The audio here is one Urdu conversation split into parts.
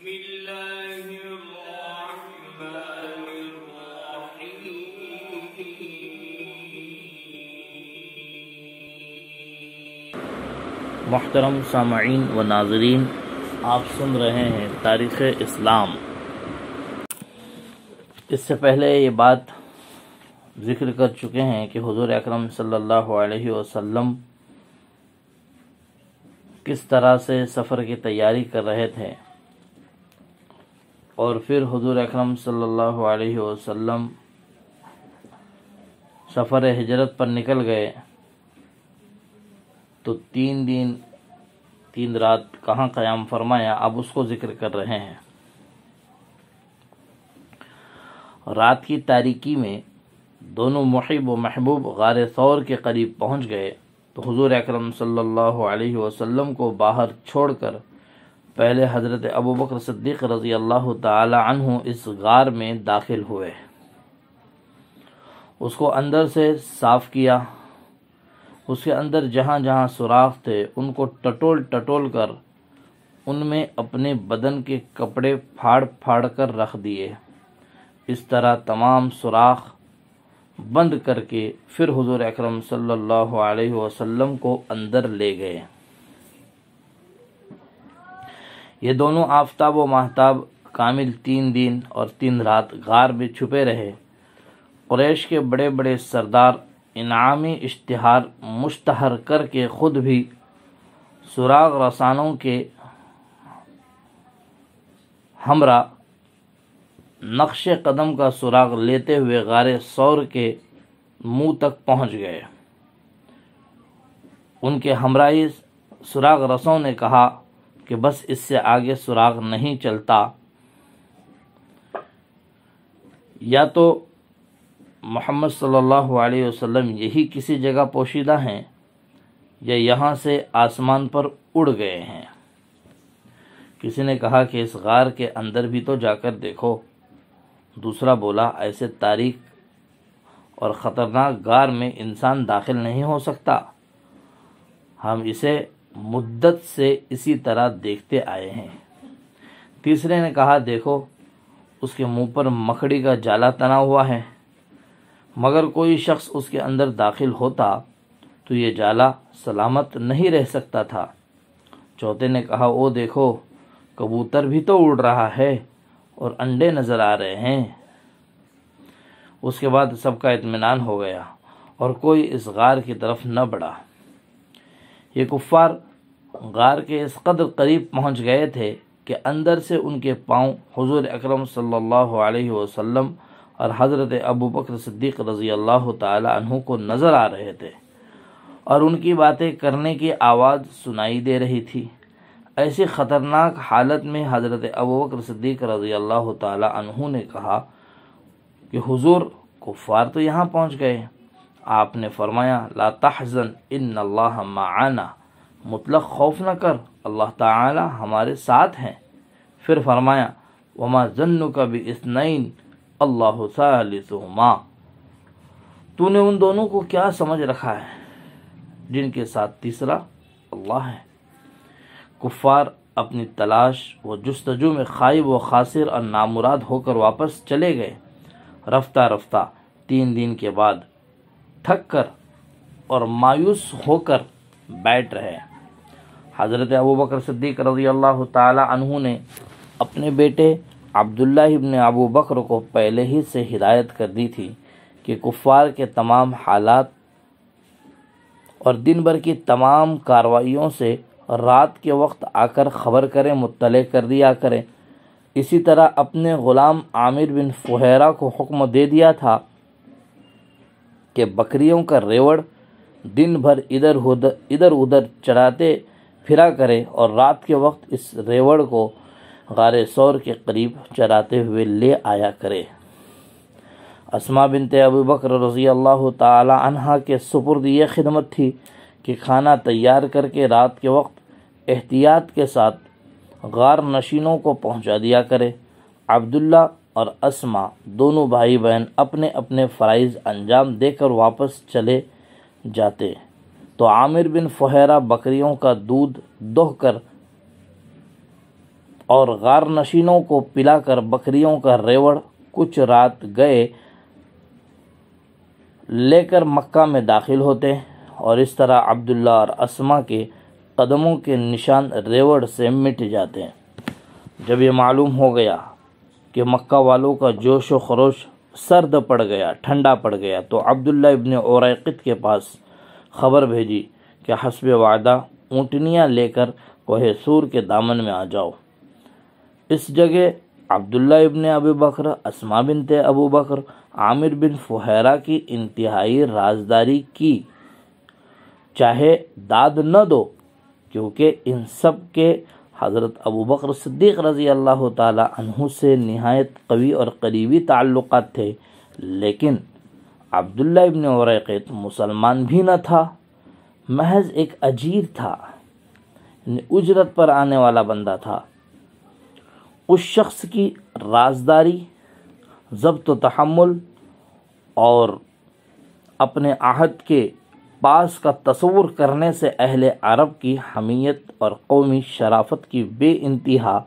الله الرحمن الرحيم۔ محترم سامعین و ناظرین، آپ سن رہے ہیں تاریخ اسلام۔ اس سے پہلے یہ بات ذکر کر چکے ہیں کہ حضور اکرم صلی اللہ علیہ وسلم کس طرح سے سفر کی تیاری کر رہے تھے، اور پھر حضور اکرم صلی اللہ علیہ وسلم سفر ہجرت پر نکل گئے تو 3 دن 3 رات کہاں قیام فرمایا، اب اس کو ذکر کر رہے ہیں۔ رات کی تاریکی میں دونوں محب و محبوب غار ثور کے قریب پہنچ گئے تو حضور اکرم صلی اللہ علیہ وسلم کو باہر چھوڑ کر پہلے حضرت ابوبکر صدیق رضی اللہ تعالی عنہ اس غار میں داخل ہوئے، اس کو اندر سے صاف کیا، اس کے اندر جہاں جہاں سوراخ تھے ان کو ٹٹول کر ان میں اپنے بدن کے کپڑے پھاڑ کر رکھ دیے۔ اس طرح تمام سوراخ بند کر کے پھر حضور اکرم صلی اللہ علیہ وسلم کو اندر لے گئے۔ یہ دونوں آفتاب و ماہتاب کامل 3 دن اور 3 رات غار میں چھپے رہے۔ قریش کے بڑے بڑے سردار انعامی اشتہار مشتہر کر کے خود بھی سراغ رسانوں کے ہمراہ نقش قدم کا سراغ لیتے ہوئے غار ثور کے منہ تک پہنچ گئے۔ ان کے ہمراہی سراغ رسوں نے کہا کہ بس اس سے آگے سراغ نہیں چلتا، یا تو محمد صلی اللہ علیہ وسلم یہی کسی جگہ پوشیدہ ہیں یا یہاں سے آسمان پر اڑ گئے ہیں۔ کسی نے کہا کہ اس غار کے اندر بھی تو جا کر دیکھو۔ دوسرا بولا ایسے تاریک اور خطرناک غار میں انسان داخل نہیں ہو سکتا، ہم اسے مدت سے اسی طرح دیکھتے آئے ہیں۔ تیسرے نے کہا دیکھو اس کے منہ پر مکڑی کا جالا تنا ہوا ہے، مگر کوئی شخص اس کے اندر داخل ہوتا تو یہ جالا سلامت نہیں رہ سکتا تھا۔ چوتھے نے کہا او دیکھو کبوتر بھی تو اڑ رہا ہے اور انڈے نظر آ رہے ہیں۔ اس کے بعد سب کا اطمینان ہو گیا اور کوئی اس غار کی طرف نہ بڑھا۔ یہ کفار غار کے اس قدر قریب پہنچ گئے تھے کہ اندر سے ان کے پاؤں حضور اکرم صلی اللہ علیہ وسلم اور حضرت ابوبکر صدیق رضی اللہ تعالی عنہ کو نظر آ رہے تھے، اور ان کی باتیں کرنے کی آواز سنائی دے رہی تھی۔ ایسی خطرناک حالت میں حضرت ابوبکر صدیق رضی اللہ تعالی عنہ نے کہا کہ حضور کفار تو یہاں پہنچ گئے۔ آپ نے فرمایا لا تحزن ان اللہ معنا، مطلق خوف نہ کر، اللہ تعالی ہمارے ساتھ ہیں۔ پھر فرمایا وما ظنک باثنین اللہ ثالثہما، تو نے ان دونوں کو کیا سمجھ رکھا ہے جن کے ساتھ تیسرا اللہ ہے۔ کفار اپنی تلاش و جستجو میں خائب و خاسر اور نامراد ہو کر واپس چلے گئے۔ رفتہ رفتہ 3 دن کے بعد تھک کر اور مایوس ہو کر بیٹھ رہے۔ حضرت ابوبکر صدیق رضی اللہ تعالی عنہ نے اپنے بیٹے عبداللہ ابن ابو بکر کو پہلے ہی سے ہدایت کر دی تھی کہ کفار کے تمام حالات اور دن بھر کی تمام کارروائیوں سے رات کے وقت آ کر خبر کریں، مطلع کر دیا کریں۔ اسی طرح اپنے غلام عامر بن فہیرہ کو حکم دے دیا تھا کہ بکریوں کا ریوڑ دن بھر ادھر ادھر چراتے پھرا کرے اور رات کے وقت اس ریوڑ کو غار ثور کے قریب چراتے ہوئے لے آیا کرے۔ اسماء بنت ابو بکر رضی اللہ تعالی عنہا کے سپرد یہ خدمت تھی کہ کھانا تیار کر کے رات کے وقت احتیاط کے ساتھ غار نشینوں کو پہنچا دیا کرے۔ عبداللہ اور اسماء دونوں بھائی بہن اپنے اپنے فرائض انجام دے کر واپس چلے جاتے تو عامر بن فہیرہ بکریوں کا دودھ دوہ کر اور غار نشینوں کو پلا کر بکریوں کا ریوڑ کچھ رات گئے لے کر مکہ میں داخل ہوتے، اور اس طرح عبداللہ اور اسما کے قدموں کے نشان ریوڑ سے مٹ جاتے ہیں۔ جب یہ معلوم ہو گیا کہ مکہ والوں کا جوش و خروش سرد پڑ گیا، ٹھنڈا پڑ گیا، تو عبداللہ ابن اوریقط کے پاس خبر بھیجی کہ حسب وعدہ اونٹنیاں لے کر کوہ سور کے دامن میں آ جاؤ۔ اس جگہ عبداللہ ابن ابی بکر، اسما بنت ابو بکر، عامر بن فہیرہ کی انتہائی رازداری کی، چاہے داد نہ دو، کیونکہ ان سب کے حضرت ابو بکر صدیق رضی اللہ تعالی عنہ سے نہایت قوی اور قریبی تعلقات تھے، لیکن عبداللہ ابن اوریقط مسلمان بھی نہ تھا، محض ایک اجیر تھا، اجرت پر آنے والا بندہ تھا۔ اس شخص کی رازداری، ضبط و تحمل اور اپنے عہد کے پاس کا تصور کرنے سے اہل عرب کی حمیت اور قومی شرافت کی بے انتہا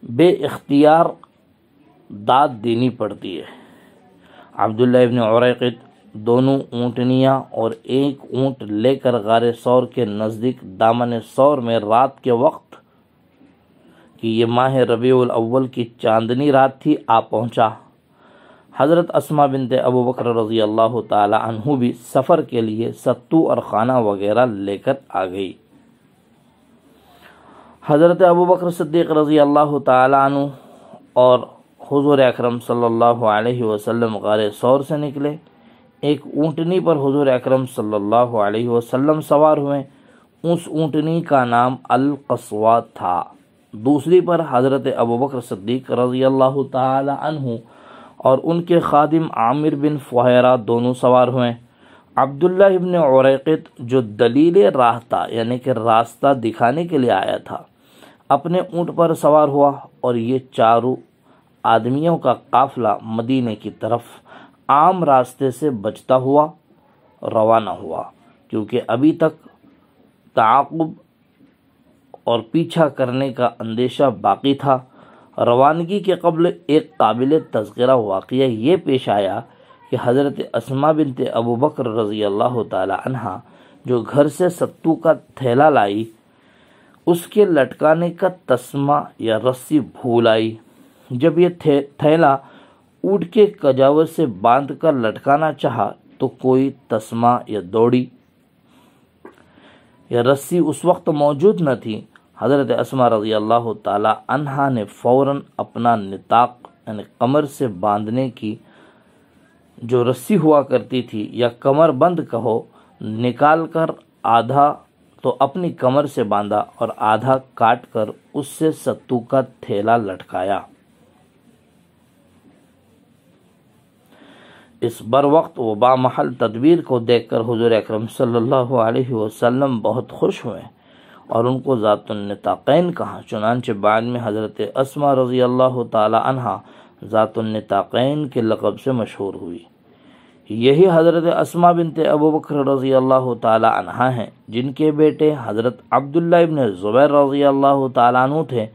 بے اختیار داد دینی پڑتی ہے۔ عبداللہ ابن اوریقط دونوں اونٹنیاں اور ایک اونٹ لے کر غار ثور کے نزدیک دامن ثور میں رات کے وقت کہ یہ ماہ ربیع الاول کی چاندنی رات تھی آ پہنچا۔ حضرت اسما بنت ابو بکر رضی اللہ تعالی عنہ بھی سفر کے لیے ستو اور خانہ وغیرہ لے کر آ گئی۔ حضرت ابو بکر صدیق رضی اللہ تعالی عنہ اور حضور اکرم صلی اللہ علیہ وسلم غار ثور سے نکلے۔ ایک اونٹنی پر حضور اکرم صلی اللہ علیہ وسلم سوار ہوئے، اس اونٹنی کا نام القصویٰ تھا۔ دوسری پر حضرت ابوبکر صدیق رضی اللہ تعالی عنہ اور ان کے خادم عامر بن فہیرہ دونوں سوار ہوئے۔ عبداللہ ابن اوریقط جو دلیل راہ تھا، یعنی کہ راستہ دکھانے کے لیے آیا تھا، اپنے اونٹ پر سوار ہوا، اور یہ چاروں آدمیوں کا قافلہ مدینے کی طرف عام راستے سے بچتا ہوا روانہ ہوا، کیونکہ ابھی تک تعاقب اور پیچھا کرنے کا اندیشہ باقی تھا۔ روانگی کے قبل ایک قابل تذکرہ واقعہ یہ پیش آیا کہ حضرت اسما بنت ابو بکر رضی اللہ تعالی عنہ جو گھر سے ستو کا تھیلا لائی، اس کے لٹکانے کا تسمہ یا رسی بھول آئی۔ جب یہ تھیلا اونٹ کے کجاور سے باندھ کر لٹکانا چاہا تو کوئی تسمہ یا دوڑی یا رسی اس وقت موجود نہ تھی۔ حضرت اسما رضی اللہ تعالی عنہا نے فوراً اپنا نطاق یعنی کمر سے باندھنے کی جو رسی ہوا کرتی تھی یا کمر بند کہو نکال کر آدھا تو اپنی کمر سے باندھا اور آدھا کاٹ کر اس سے ستو کا تھیلا لٹکایا۔ اس بر وقت و بامحل تدبیر کو دیکھ کر حضور اکرم صلی اللہ علیہ وسلم بہت خوش ہوئے اور ان کو ذات النطاقین کہا۔ چنانچہ بعد میں حضرت اسما رضی اللہ تعالی عنہا ذات النطاقین کے لقب سے مشہور ہوئی۔ یہی حضرت اسما بنت ابو بکر رضی اللہ تعالی عنہا ہیں جن کے بیٹے حضرت عبداللہ ابن زبیر رضی اللہ تعالی عنہ تھے۔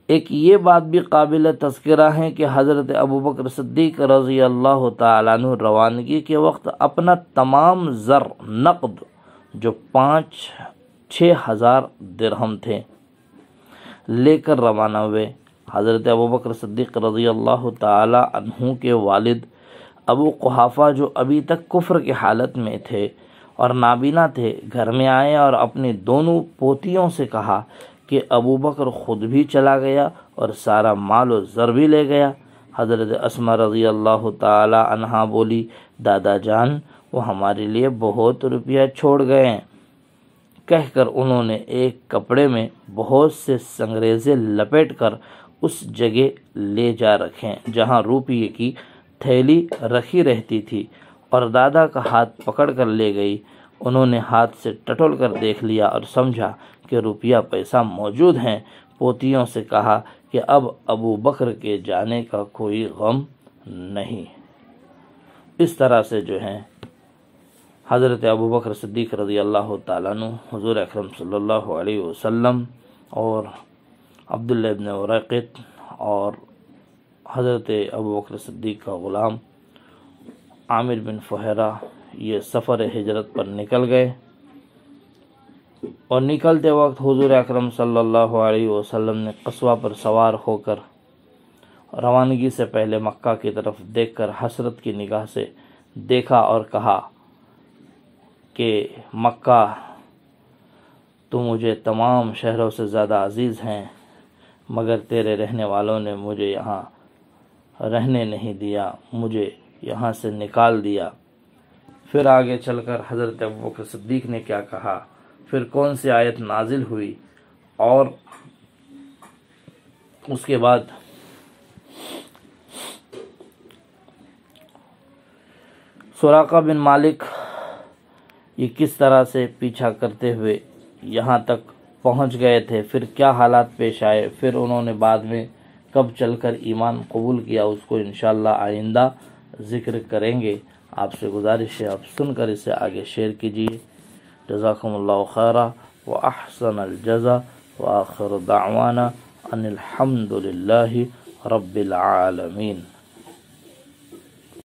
ایک یہ بات بھی قابل تذکرہ ہے کہ حضرت ابو بکر صدیق رضی اللہ تعالی عنہ روانگی کے وقت اپنا تمام زر نقد جو 5-6 ہزار درہم تھے لے کر روانہ ہوئے۔ حضرت ابو بکر صدیق رضی اللہ تعالی عنہ کے والد ابو قحافہ جو ابھی تک کفر کی حالت میں تھے اور نابینا تھے، گھر میں آئے اور اپنی دونوں پوتیوں سے کہا کہ ابو بکر خود بھی چلا گیا اور سارا مال و زر بھی لے گیا۔ حضرت اسما رضی اللہ تعالی عنہا بولی، دادا جان وہ ہمارے لیے بہت روپیہ چھوڑ گئے ہیں، کہہ کر انہوں نے ایک کپڑے میں بہت سے سنگریزے لپیٹ کر اس جگہ لے جا رکھیں جہاں روپیے کی تھیلی رکھی رہتی تھی، اور دادا کا ہاتھ پکڑ کر لے گئی۔ انہوں نے ہاتھ سے ٹٹول کر دیکھ لیا اور سمجھا کہ روپیہ پیسہ موجود ہیں۔ پوتیوں سے کہا کہ اب ابو بکر کے جانے کا کوئی غم نہیں۔ اس طرح سے جو ہے حضرت ابو بکر صدیق رضی اللہ تعالیٰ عنہ حضور اکرم صلی اللہ علیہ وسلم اور عبداللہ ابن ورقت اور حضرت ابو بکر صدیق کا غلام عامر بن فہیرہ یہ سفر ہجرت پر نکل گئے، اور نکلتے وقت حضور اکرم صلی اللہ علیہ وسلم نے قصوہ پر سوار ہو کر روانگی سے پہلے مکہ کی طرف دیکھ کر حسرت کی نگاہ سے دیکھا اور کہا کہ مکہ تو مجھے تمام شہروں سے زیادہ عزیز ہیں، مگر تیرے رہنے والوں نے مجھے یہاں رہنے نہیں دیا، مجھے یہاں سے نکال دیا۔ پھر آگے چل کر حضرت ابوبکر صدیق نے کیا کہا، پھر کون سی آیت نازل ہوئی، اور اس کے بعد سراقہ بن مالک یہ کس طرح سے پیچھا کرتے ہوئے یہاں تک پہنچ گئے تھے، پھر کیا حالات پیش آئے، پھر انہوں نے بعد میں کب چل کر ایمان قبول کیا، اس کو انشاءاللہ آئندہ ذکر کریں گے۔ آپ سے گزارش ہے آپ سن کر اسے آگے شیئر کیجیے۔ جزاکم اللہ خیرا واحسن الجزا وآخر دعوانا ان الحمد للہ رب العالمین۔